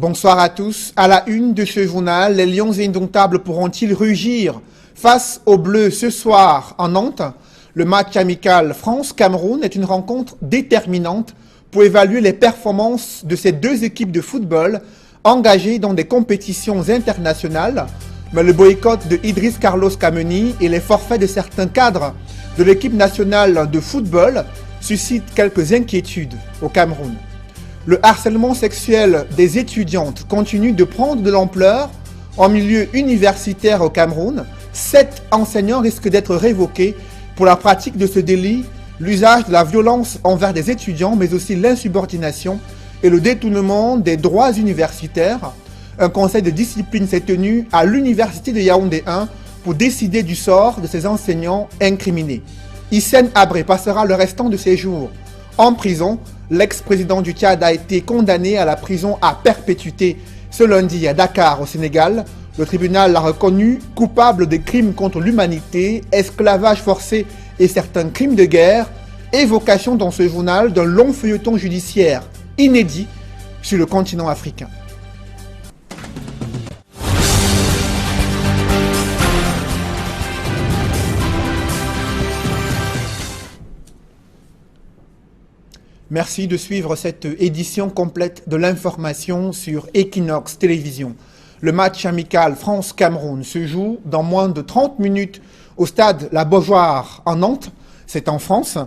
Bonsoir à tous. À la une de ce journal, les Lions indomptables pourront-ils rugir face aux Bleus ce soir en Nantes? Le match amical France-Cameroun est une rencontre déterminante pour évaluer les performances de ces deux équipes de football engagées dans des compétitions internationales. Mais le boycott de Idriss Carlos Kameni et les forfaits de certains cadres de l'équipe nationale de football suscitent quelques inquiétudes au Cameroun. Le harcèlement sexuel des étudiantes continue de prendre de l'ampleur en milieu universitaire au Cameroun. 7 enseignants risquent d'être révoqués pour la pratique de ce délit, l'usage de la violence envers des étudiants, mais aussi l'insubordination et le détournement des droits universitaires. Un conseil de discipline s'est tenu à l'université de Yaoundé 1 pour décider du sort de ces enseignants incriminés. Hissène Habré passera le restant de ses jours en prison. L'ex-président du Tchad a été condamné à la prison à perpétuité ce lundi à Dakar, au Sénégal. Le tribunal l'a reconnu coupable de crimes contre l'humanité, esclavage forcé et certains crimes de guerre. Évocation dans ce journal d'un long feuilleton judiciaire inédit sur le continent africain. Merci de suivre cette édition complète de l'information sur Equinox Télévision. Le match amical France-Cameroun se joue dans moins de 30 minutes au stade La Beaujoire en Nantes. C'est en France.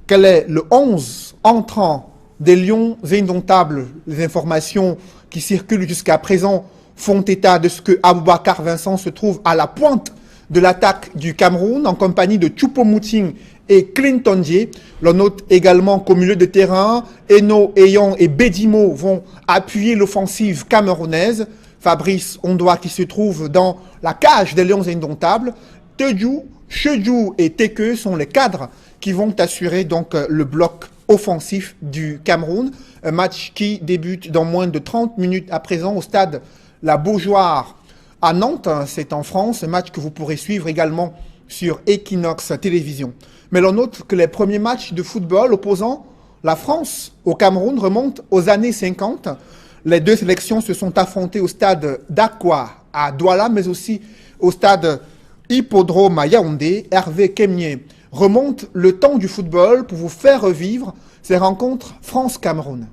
Quel est le 11 entrant des Lions indomptables? Les informations qui circulent jusqu'à présent font état de ce que Aboubakar Vincent se trouve à la pointe de l'attaque du Cameroun en compagnie de Choupo-Moting et Clinton Dié. L'on note également qu'au milieu de terrain, Eno, Eyon et Bedimo vont appuyer l'offensive camerounaise. Fabrice Ondoa qui se trouve dans la cage des Lions indomptables. Tedjou, Chedjou et Teke sont les cadres qui vont assurer donc le bloc offensif du Cameroun. Un match qui débute dans moins de 30 minutes à présent au stade La Beaujoire à Nantes. C'est en France, un match que vous pourrez suivre également sur Equinox Télévision. Mais l'on note que les premiers matchs de football opposant la France au Cameroun remontent aux années 50. Les deux sélections se sont affrontées au stade d'Aqua à Douala, mais aussi au stade Hippodrome à Yaoundé. Hervé Kemnier remonte le temps du football pour vous faire revivre ces rencontres France-Cameroun.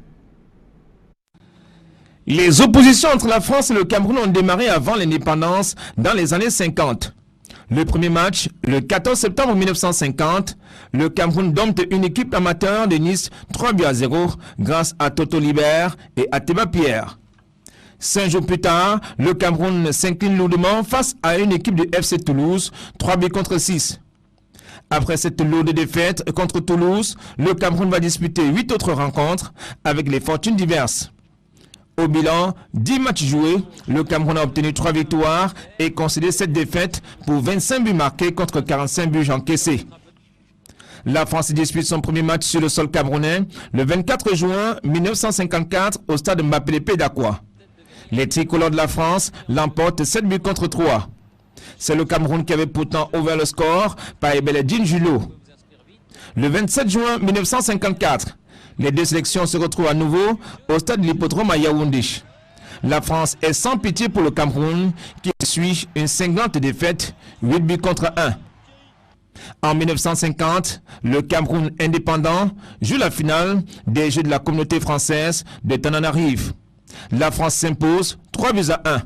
Les oppositions entre la France et le Cameroun ont démarré avant l'indépendance dans les années 50. Le premier match, le 14 septembre 1950, le Cameroun dompte une équipe amateur de Nice 3-0 grâce à Toto Libert et à Théba Pierre. 5 jours plus tard, le Cameroun s'incline lourdement face à une équipe de FC Toulouse, 3-6. Après cette lourde défaite contre Toulouse, le Cameroun va disputer 8 autres rencontres avec les fortunes diverses. Au bilan, 10 matchs joués, le Cameroun a obtenu 3 victoires et concédé 7 défaites pour 25 buts marqués contre 45 buts encaissés. La France dispute son premier match sur le sol camerounais le 24 juin 1954 au stade Mbappé d'Aqua. Les tricolores de la France l'emportent 7 buts contre 3. C'est le Cameroun qui avait pourtant ouvert le score par Ebeledine Julot. Le 27 juin 1954, les deux sélections se retrouvent à nouveau au stade de l'Hippodrome à Yaoundé. La France est sans pitié pour le Cameroun qui suit une cinglante défaite, 8 buts contre 1. En 1950, le Cameroun indépendant joue la finale des Jeux de la communauté française de Tananarive. La France s'impose 3-1.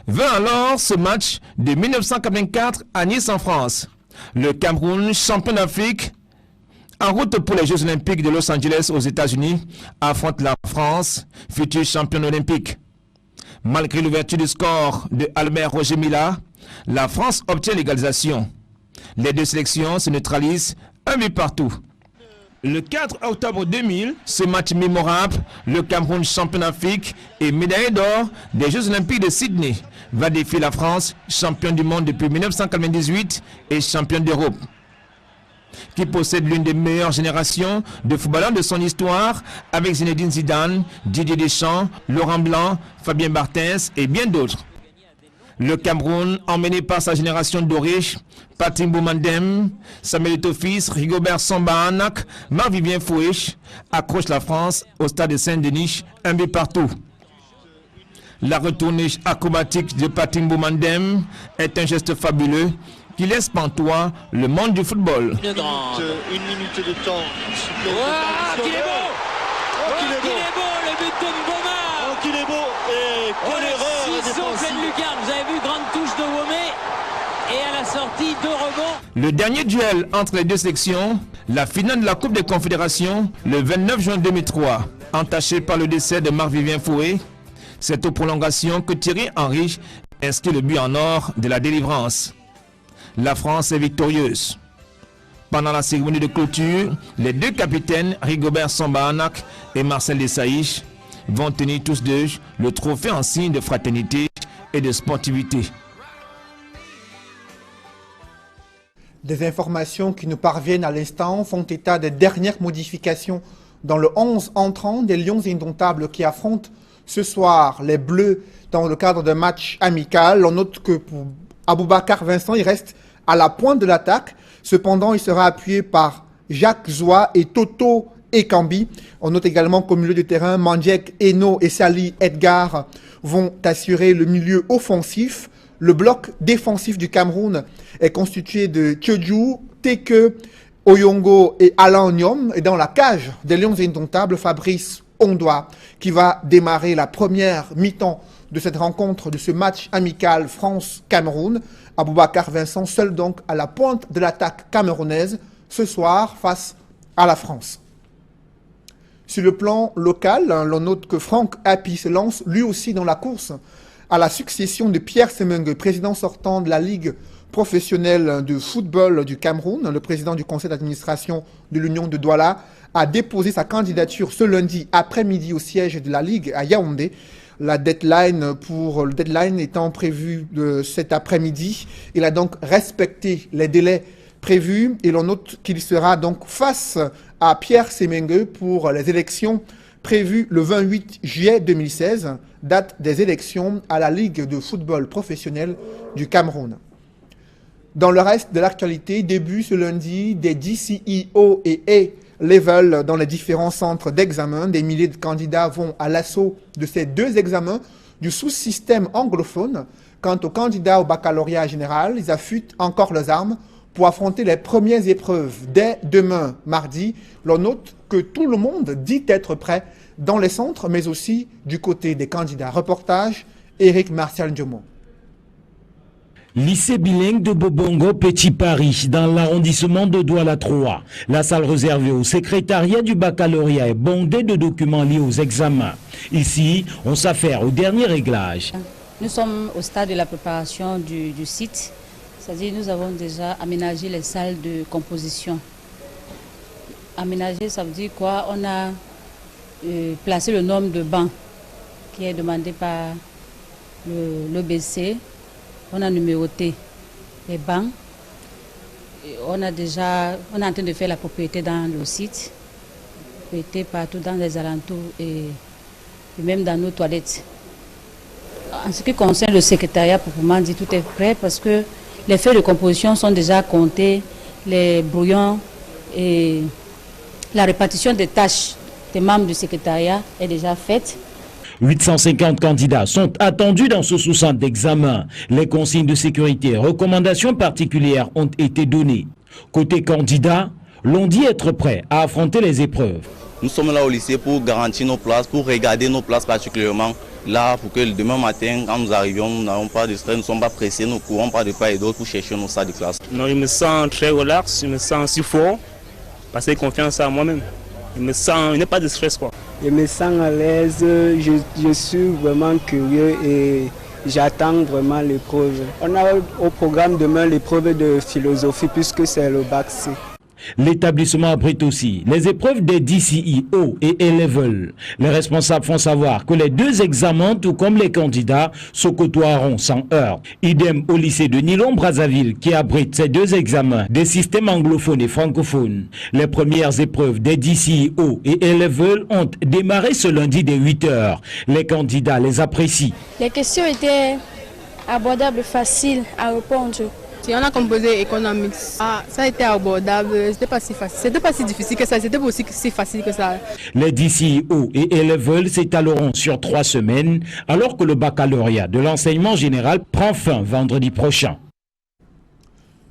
Vint alors ce match de 1984 à Nice en France. Le Cameroun, champion d'Afrique, en route pour les Jeux Olympiques de Los Angeles aux États-Unis, affronte la France, future championne olympique. Malgré l'ouverture du score de Albert Roger Mila, la France obtient l'égalisation. Les deux sélections se neutralisent, un but partout. Le 4 octobre 2000, ce match mémorable, le Cameroun champion d'Afrique et médaillé d'or des Jeux Olympiques de Sydney va défier la France, championne du monde depuis 1998 et championne d'Europe, qui possède l'une des meilleures générations de footballeurs de son histoire, avec Zinedine Zidane, Didier Deschamps, Laurent Blanc, Fabien Barthez et bien d'autres. Le Cameroun, emmené par sa génération dorée, Patrick Boumandem, Samuel Eto'o-Fils, Rigobert Samba-Anak, Marc-Vivien Fouech, accroche la France au stade de Saint-Denis, un but partout. La retournée acrobatique de Patimbo Mandem est un geste fabuleux qui laisse pantois le monde du football. Une minute de temps supplémentaire. Qu'il est beau! Qu'il est beau, le but de Mboma! Oh, qu'il est beau! Et quelle erreur défensive! Pleine lucarne, vous avez vu, grande touche de Womé. Et à la sortie, 2 rebonds. Le dernier duel entre les deux sections, la finale de la Coupe des Confédérations, le 29 juin 2003, entaché par le décès de Marc-Vivien Foué, c'est aux prolongations que Thierry Henry inscrit le but en or de la délivrance. La France est victorieuse. Pendant la cérémonie de clôture, les deux capitaines, Rigobert Samba-Anak et Marcel Desailly, vont tenir tous deux le trophée en signe de fraternité et de sportivité. Des informations qui nous parviennent à l'instant font état des dernières modifications dans le 11 entrant des Lions indomptables qui affrontent ce soir les Bleus dans le cadre d'un match amical. On note que pour Aboubacar Vincent, il reste à la pointe de l'attaque. Cependant, il sera appuyé par Jacques Zoua et Toto Ekambi. On note également qu'au milieu de terrain, Mandjek, Eno et Sali Edgar vont assurer le milieu offensif. Le bloc défensif du Cameroun est constitué de Tchodjou, Teke, Oyongo et Alain Nyom. Et dans la cage des Lions indomptables, Fabrice Ondoa, qui va démarrer la première mi-temps de cette rencontre, de ce match amical France-Cameroun. Aboubacar Vincent, seul donc à la pointe de l'attaque camerounaise, ce soir face à la France. Sur le plan local, l'on note que Franck Hapi se lance lui aussi dans la course à la succession de Pierre Semengue, président sortant de la Ligue professionnelle de football du Cameroun. Le président du conseil d'administration de l'Union de Douala a déposé sa candidature ce lundi après-midi au siège de la Ligue à Yaoundé. Le deadline étant prévu cet après-midi. Il a donc respecté les délais prévus et l'on note qu'il sera donc face à Pierre Semengue pour les élections prévues le 28 juillet 2016, date des élections à la Ligue de football professionnel du Cameroun. Dans le reste de l'actualité, début ce lundi des DCEO et A-Level dans les différents centres d'examen. Des milliers de candidats vont à l'assaut de ces deux examens du sous-système anglophone. Quant aux candidats au baccalauréat général, ils affûtent encore leurs armes pour affronter les premières épreuves dès demain, mardi. L'on note que tout le monde dit être prêt dans les centres, mais aussi du côté des candidats. Reportage, Éric Martial Ndiomo. Lycée bilingue de Bobongo, Petit Paris, dans l'arrondissement de Douala 3. La salle réservée au secrétariat du baccalauréat est bondée de documents liés aux examens. Ici, on s'affaire au dernier réglage. Nous sommes au stade de la préparation du site. C'est-à-dire nous avons déjà aménagé les salles de composition. Aménager, ça veut dire quoi? On a placé le nombre de bancs qui est demandé par l'EBC. On a numéroté les bancs. On est en train de faire la propriété dans le site, propriété partout dans les alentours et même dans nos toilettes. En ce qui concerne le secrétariat, proprement dit, tout est prêt parce que les feuilles de composition sont déjà comptées, les brouillons et la répartition des tâches des membres du secrétariat est déjà faite. 850 candidats sont attendus dans ce sous-centre d'examen. Les consignes de sécurité et recommandations particulières ont été données. Côté candidats, l'on dit être prêt à affronter les épreuves. Nous sommes là au lycée pour garantir nos places, pour regarder nos places particulièrement. Là, pour que demain matin, quand nous arrivions, nous n'avons pas de stress, nous ne sommes pas pressés, nous ne courons pas de part et d'autre pour chercher nos salles de classe. Non, je me sens très relax, je me sens si fort, parce que j'ai confiance en moi-même. Il n'y a pas de stress, quoi. Je me sens à l'aise, je suis vraiment curieux et j'attends vraiment l'épreuve. On a au programme demain l'épreuve de philosophie puisque c'est le bac C. L'établissement abrite aussi les épreuves des DCEO et A-Level. Les responsables font savoir que les deux examens, tout comme les candidats, se côtoieront sans heurts. Idem au lycée de Nilon-Brazzaville qui abrite ces deux examens des systèmes anglophones et francophones. Les premières épreuves des DCEO et A-Level ont démarré ce lundi dès 8 h. Les candidats les apprécient. Les questions étaient abordables, faciles à répondre. Si on a composé Economics, ça a été abordable, c'était pas si facile, c'était pas si difficile que ça, c'était aussi si facile que ça. Les DCIO et A-Level s'étaleront sur 3 semaines, alors que le baccalauréat de l'enseignement général prend fin vendredi prochain.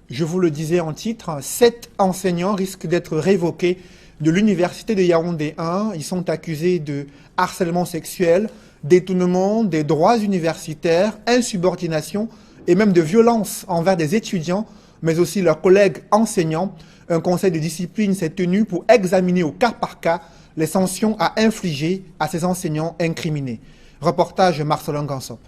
Je vous le disais en titre, 7 enseignants risquent d'être révoqués de l'université de Yaoundé 1. Ils sont accusés de harcèlement sexuel, détournement des droits universitaires, insubordination et même de violence envers des étudiants, mais aussi leurs collègues enseignants. Un conseil de discipline s'est tenu pour examiner au cas par cas les sanctions à infliger à ces enseignants incriminés. Reportage Marcelin Gansop.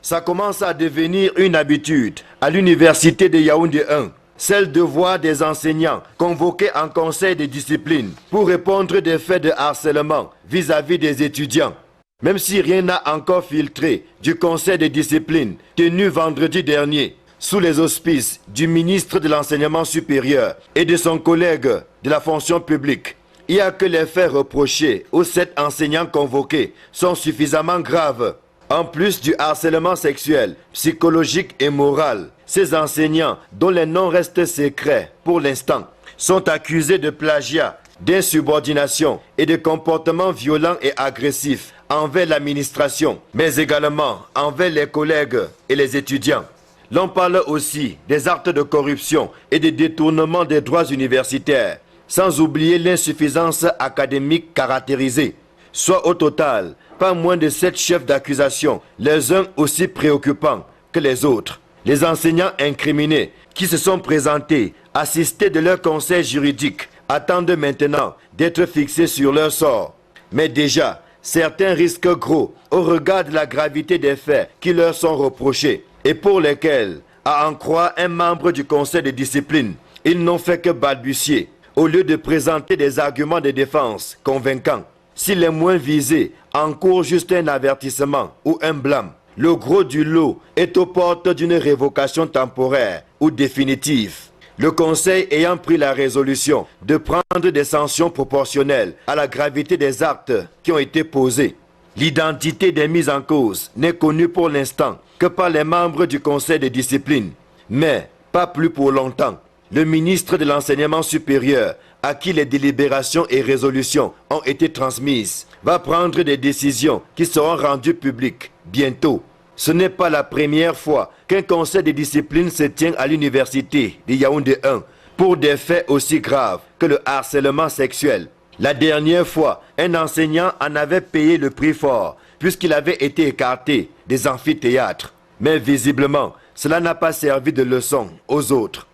Ça commence à devenir une habitude à l'université de Yaoundé 1, celle de voir des enseignants convoqués en conseil de discipline pour répondre des faits de harcèlement vis-à-vis des étudiants. Même si rien n'a encore filtré du conseil de discipline tenu vendredi dernier sous les auspices du ministre de l'enseignement supérieur et de son collègue de la fonction publique, il n'y a que les faits reprochés aux 7 enseignants convoqués sont suffisamment graves. En plus du harcèlement sexuel, psychologique et moral, ces enseignants, dont les noms restent secrets pour l'instant, sont accusés de plagiat, d'insubordination et de comportements violents et agressifs envers l'administration, mais également envers les collègues et les étudiants. L'on parle aussi des actes de corruption et de détournement des droits universitaires, sans oublier l'insuffisance académique caractérisée. Soit au total, pas moins de 7 chefs d'accusation, les uns aussi préoccupants que les autres. Les enseignants incriminés qui se sont présentés, assistés de leur conseil juridique, attendent maintenant d'être fixés sur leur sort. Mais déjà, certains risquent gros au regard de la gravité des faits qui leur sont reprochés et pour lesquels, à en croire un membre du conseil de discipline, ils n'ont fait que balbutier au lieu de présenter des arguments de défense convaincants. Si les moins visés encourent juste un avertissement ou un blâme, le gros du lot est aux portes d'une révocation temporaire ou définitive. Le Conseil ayant pris la résolution de prendre des sanctions proportionnelles à la gravité des actes qui ont été posés. L'identité des mises en cause n'est connue pour l'instant que par les membres du Conseil de discipline, mais pas plus pour longtemps. Le ministre de l'Enseignement supérieur, à qui les délibérations et résolutions ont été transmises, va prendre des décisions qui seront rendues publiques bientôt. Ce n'est pas la première fois qu'un conseil de discipline se tient à l'université de Yaoundé 1 pour des faits aussi graves que le harcèlement sexuel. La dernière fois, un enseignant en avait payé le prix fort puisqu'il avait été écarté des amphithéâtres. Mais visiblement, cela n'a pas servi de leçon aux autres.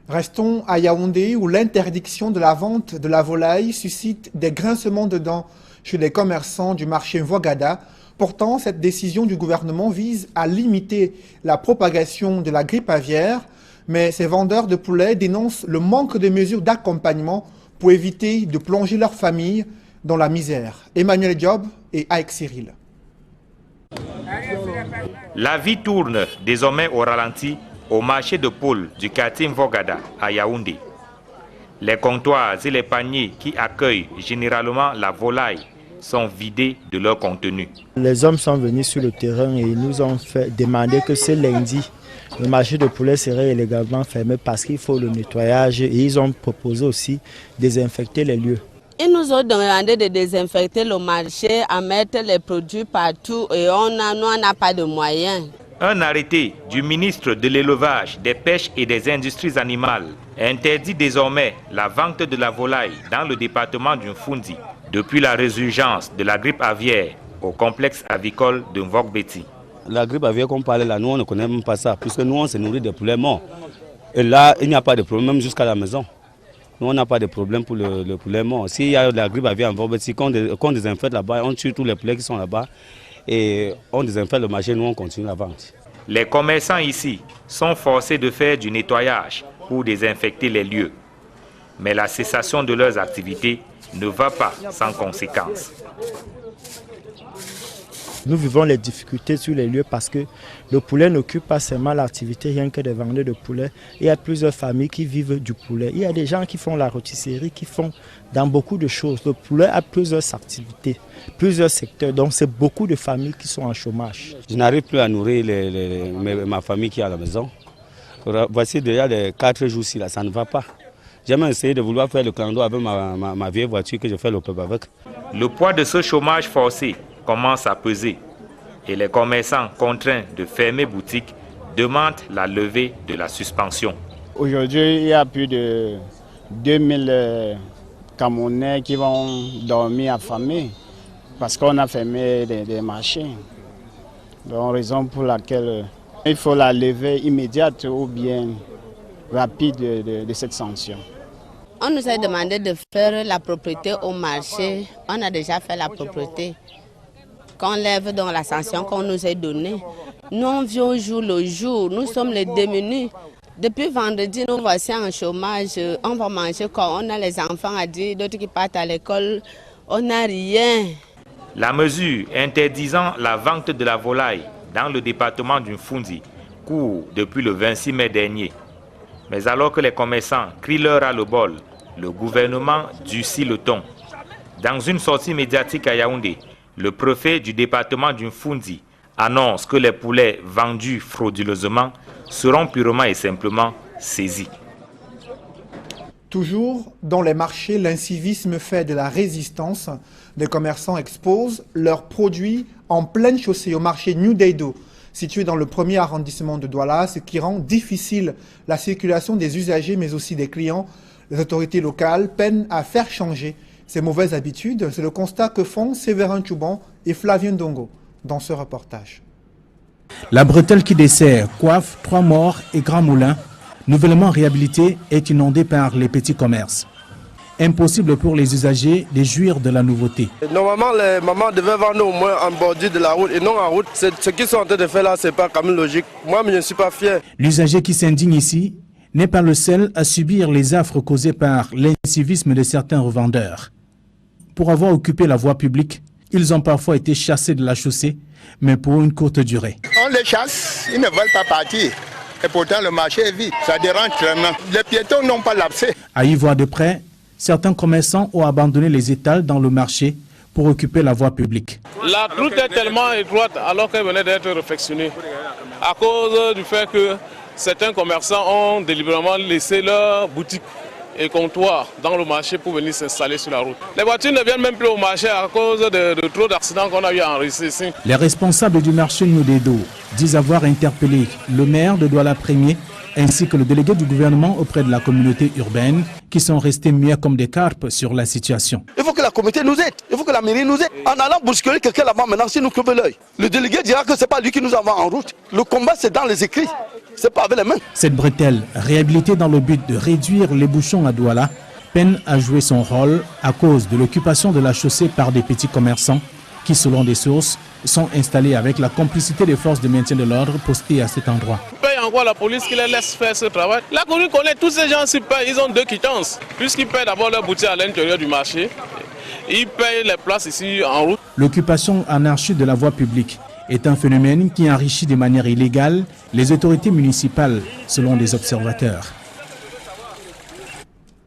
Restons à Yaoundé où l'interdiction de la vente de la volaille suscite des grincements de dents chez les commerçants du marché Mvogada. Pourtant, cette décision du gouvernement vise à limiter la propagation de la grippe aviaire, mais ces vendeurs de poulets dénoncent le manque de mesures d'accompagnement pour éviter de plonger leur famille dans la misère. Emmanuel Diop et Aïk Cyril. La vie tourne désormais au ralenti au marché de poules du quartier Mvogada à Yaoundé. Les comptoirs et les paniers qui accueillent généralement la volaille sont vidés de leur contenu. Les hommes sont venus sur le terrain et nous ont fait demander que ce lundi, le marché de poulet serait illégalement fermé parce qu'il faut le nettoyage et ils ont proposé aussi de désinfecter les lieux. Ils nous ont demandé de désinfecter le marché, à mettre les produits partout et nous on n'a pas de moyens. Un arrêté du ministre de l'Élevage, des Pêches et des Industries animales interdit désormais la vente de la volaille dans le département du Mfundi depuis la résurgence de la grippe aviaire au complexe avicole de Mvogbeti. La grippe aviaire qu'on parlait là, nous on ne connaît même pas ça, puisque nous on se nourrit de poulets morts. Et là, il n'y a pas de problème, même jusqu'à la maison. Nous on n'a pas de problème pour le poulet mort. S'il y a de la grippe aviaire en Mvogbeti, qu'on désinfecte là-bas, on tue tous les poulets qui sont là-bas et on désinfecte le marché, nous on continue la vente. Les commerçants ici sont forcés de faire du nettoyage pour désinfecter les lieux. Mais la cessation de leurs activités ne va pas sans conséquences. Nous vivons les difficultés sur les lieux parce que le poulet n'occupe pas seulement l'activité rien que des vendeurs de poulet. Il y a plusieurs familles qui vivent du poulet. Il y a des gens qui font la rôtisserie, qui font dans beaucoup de choses. Le poulet a plusieurs activités, plusieurs secteurs. Donc c'est beaucoup de familles qui sont en chômage. Je n'arrive plus à nourrir ma famille qui est à la maison. Voici déjà les 4 jours-ci, là, ça ne va pas. J'ai même essayé de vouloir faire le clando avec ma vieille voiture que je fais le peuple avec. Le poids de ce chômage forcé commence à peser et les commerçants contraints de fermer boutique demandent la levée de la suspension. Aujourd'hui, il y a plus de 2000 Camerounais qui vont dormir affamés parce qu'on a fermé des marchés. Donc, raison pour laquelle il faut la levée immédiate ou bien rapide de cette sanction. On nous a demandé de faire la propriété au marché. On a déjà fait la propriété. Qu'on lève donc la sanction qu'on nous a donnée. Nous, on vit au jour le jour. Nous sommes les démunis. Depuis vendredi, nous voici en chômage. On va manger quand on a les enfants à dire, d'autres qui partent à l'école. On n'a rien. La mesure interdisant la vente de la volaille dans le département du Mfundi court depuis le 26 mai dernier. Mais alors que les commerçants crient leur ras-le-bol, le gouvernement durcit le ton. Dans une sortie médiatique à Yaoundé, le préfet du département du Mfundi annonce que les poulets vendus frauduleusement seront purement et simplement saisis. Toujours dans les marchés, l'incivisme fait de la résistance. Des commerçants exposent leurs produits en pleine chaussée au marché New Daido, situé dans le 1er arrondissement de Douala, ce qui rend difficile la circulation des usagers mais aussi des clients. Les autorités locales peinent à faire changer ces mauvaises habitudes. C'est le constat que font Séverin Chouban et Flavien Dongo dans ce reportage. La bretelle qui dessert Coiffe, Trois Morts et Grand Moulin, nouvellement réhabilitée, est inondée par les petits commerces. Impossible pour les usagers de jouir de la nouveauté. Normalement, les mamans devaient vendre au moins en bordure de la route et non en route. Ce qu'ils sont en train de faire là, c'est pas quand même logique. Moi, je ne suis pas fier. L'usager qui s'indigne ici n'est pas le seul à subir les affres causées par l'incivisme de certains revendeurs. Pour avoir occupé la voie publique, ils ont parfois été chassés de la chaussée, mais pour une courte durée. On les chasse, ils ne veulent pas partir. Et pourtant, le marché est vide. Ça dérange tellement. Les piétons n'ont pas l'accès. À y voir de près, certains commerçants ont abandonné les étals dans le marché pour occuper la voie publique. La route est tellement étroite alors qu'elle venait d'être réfectionnée à cause du fait que certains commerçants ont délibérément laissé leur boutique et comptoir dans le marché pour venir s'installer sur la route. Les voitures ne viennent même plus au marché à cause de trop d'accidents qu'on a eu à enregistrer ici. Les responsables du marché New Daido disent avoir interpellé le maire de Douala Premier ainsi que le délégué du gouvernement auprès de la communauté urbaine qui sont restés muets comme des carpes sur la situation. Il faut que la communauté nous aide, il faut que la mairie nous aide. En allant bousculer quelqu'un là-bas maintenant, si nous clopons l'œil, le délégué dira que ce n'est pas lui qui nous envoie en route. Le combat c'est dans les écrits, c'est pas avec les mains. Cette bretelle, réhabilitée dans le but de réduire les bouchons à Douala, peine à jouer son rôle à cause de l'occupation de la chaussée par des petits commerçants qui, selon des sources, sont installés avec la complicité des forces de maintien de l'ordre postées à cet endroit. On paye encore la police qui les laisse faire ce travail. La commune connaît tous ces gens qui payent, ils ont 2 quittances. Puisqu'ils payent d'abord leur boutique à l'intérieur du marché, ils payent les places ici en route. L'occupation anarchique de la voie publique est un phénomène qui enrichit de manière illégale les autorités municipales, selon des observateurs.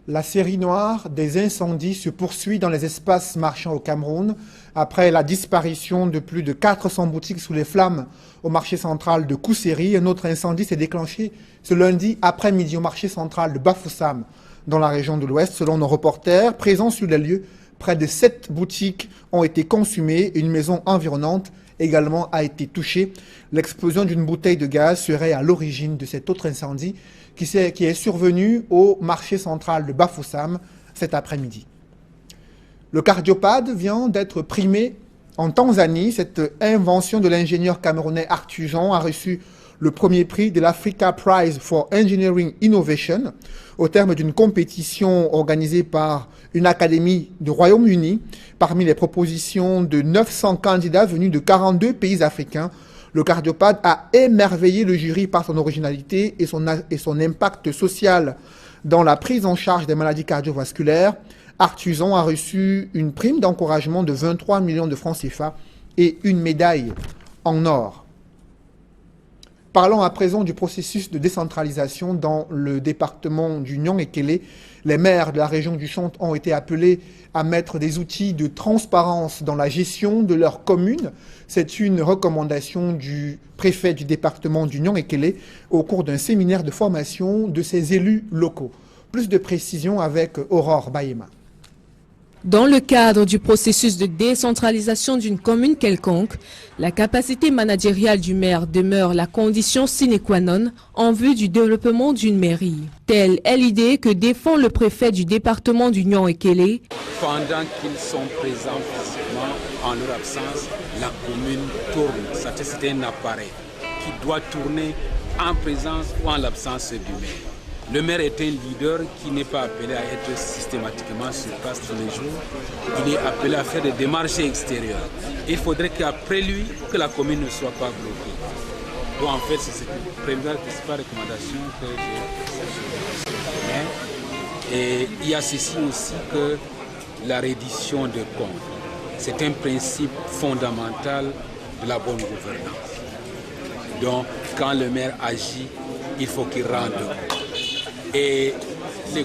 La série noire des incendies se poursuit dans les espaces marchands au Cameroun. Après la disparition de plus de 400 boutiques sous les flammes au marché central de Kousséri, un autre incendie s'est déclenché ce lundi après-midi au marché central de Bafoussam, dans la région de l'Ouest. Selon nos reporters présents sur les lieux, près de 7 boutiques ont été consumées. Une maison environnante également a été touchée. L'explosion d'une bouteille de gaz serait à l'origine de cet autre incendie qui est survenu au marché central de Bafoussam cet après-midi. Le cardiopade vient d'être primé en Tanzanie. Cette invention de l'ingénieur camerounais Artujan a reçu le premier prix de l'Africa Prize for Engineering Innovation au terme d'une compétition organisée par une académie du Royaume-Uni. Parmi les propositions de 900 candidats venus de 42 pays africains, le cardiopade a émerveillé le jury par son originalité et son impact social dans la prise en charge des maladies cardiovasculaires. Artusan a reçu une prime d'encouragement de 23 millions de francs CFA et une médaille en or. Parlons à présent du processus de décentralisation dans le département du Nion-et-Kélé. Les maires de la région du Centre ont été appelés à mettre des outils de transparence dans la gestion de leur commune. C'est une recommandation du préfet du département du Nion-et-Kélé au cours d'un séminaire de formation de ses élus locaux. Plus de précisions avec Aurore Bayema. Dans le cadre du processus de décentralisation d'une commune quelconque, la capacité managériale du maire demeure la condition sine qua non en vue du développement d'une mairie. Telle est l'idée que défend le préfet du département du Nion-et-Kélé. Pendant qu'ils sont présents physiquement, en leur absence, la commune tourne. C'est un appareil qui doit tourner en présence ou en l'absence du maire. Le maire est un leader qui n'est pas appelé à être systématiquement sur place tous les jours. Il est appelé à faire des démarches extérieures. Il faudrait qu'après lui, que la commune ne soit pas bloquée. Donc en fait, c'est cette première principale recommandation que j'ai. Et il y a ceci aussi que la reddition de comptes. C'est un principe fondamental de la bonne gouvernance. Donc quand le maire agit, il faut qu'il rende compte. Et le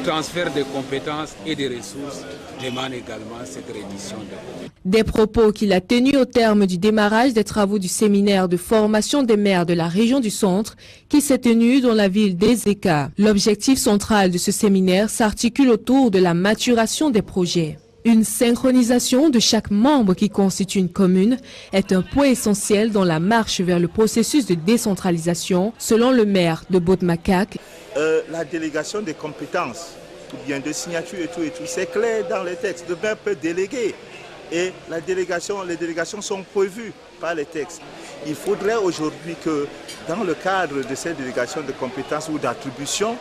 transfert de compétences et de ressources demande également cette reddition de comptes. Des propos qu'il a tenus au terme du démarrage des travaux du séminaire de formation des maires de la région du Centre qui s'est tenu dans la ville d'Ezeka. L'objectif central de ce séminaire s'articule autour de la maturation des projets. Une synchronisation de chaque membre qui constitue une commune est un point essentiel dans la marche vers le processus de décentralisation, selon le maire de Bout-Makak. La délégation des compétences, ou bien de signature et tout, c'est clair dans les textes. Le maire peut déléguer et les délégations sont prévues par les textes. Il faudrait aujourd'hui que dans le cadre de cette délégation de compétences ou d'attribution,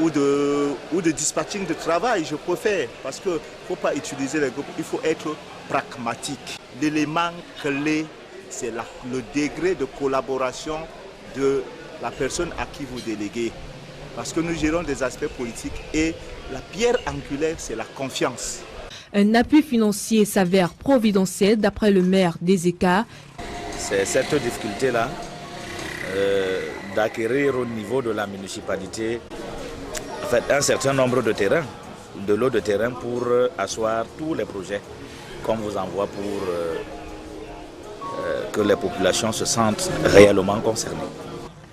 ou de dispatching de travail, je préfère, parce qu'il ne faut pas utiliser les groupes, il faut être pragmatique. L'élément clé, c'est le degré de collaboration de la personne à qui vous déléguez. Parce que nous gérons des aspects politiques et la pierre angulaire, c'est la confiance. Un appui financier s'avère providentiel d'après le maire d'Ezeka. C'est cette difficulté-là d'acquérir au niveau de la municipalité en fait, un certain nombre de terrains, de lots de terrain pour asseoir tous les projets qu'on vous envoie pour que les populations se sentent réellement concernées.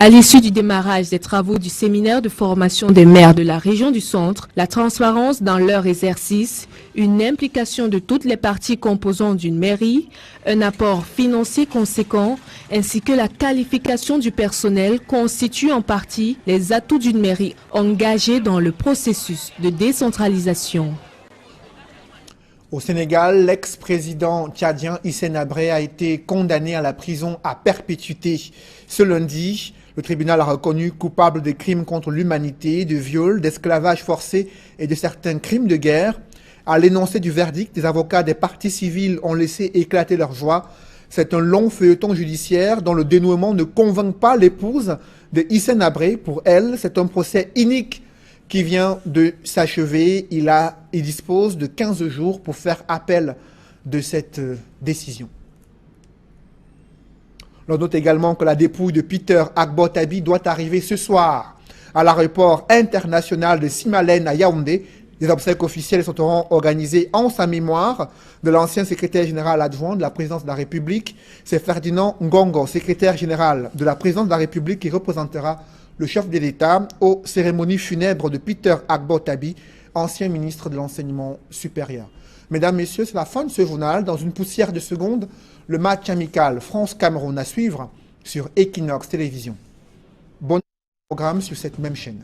À l'issue du démarrage des travaux du séminaire de formation des maires de la région du Centre, la transparence dans leur exercice, une implication de toutes les parties composantes d'une mairie, un apport financier conséquent, ainsi que la qualification du personnel constituent en partie les atouts d'une mairie engagée dans le processus de décentralisation. Au Sénégal, l'ex-président tchadien Hissène Habré a été condamné à la prison à perpétuité. Ce lundi, le tribunal a reconnu coupable de crimes contre l'humanité, de viol, d'esclavage forcé et de certains crimes de guerre. À l'énoncé du verdict, des avocats des parties civiles ont laissé éclater leur joie. C'est un long feuilleton judiciaire dont le dénouement ne convainc pas l'épouse de Hissène Habré. Pour elle, c'est un procès inique qui vient de s'achever. Il dispose de 15 jours pour faire appel de cette décision. On note également que la dépouille de Peter Agbo-Tabi doit arriver ce soir à l'aéroport international de Simalène à Yaoundé. Des obsèques officielles seront organisées en sa mémoire de l'ancien secrétaire général adjoint de la présidence de la République. C'est Ferdinand Ngongo, secrétaire général de la présidence de la République, qui représentera le chef de l'État aux cérémonies funèbres de Peter Agbo-Tabi, ancien ministre de l'Enseignement supérieur. Mesdames, Messieurs, c'est la fin de ce journal. Dans une poussière de secondes, le match amical France-Cameroun à suivre sur Equinox Télévision. Bon programme sur cette même chaîne.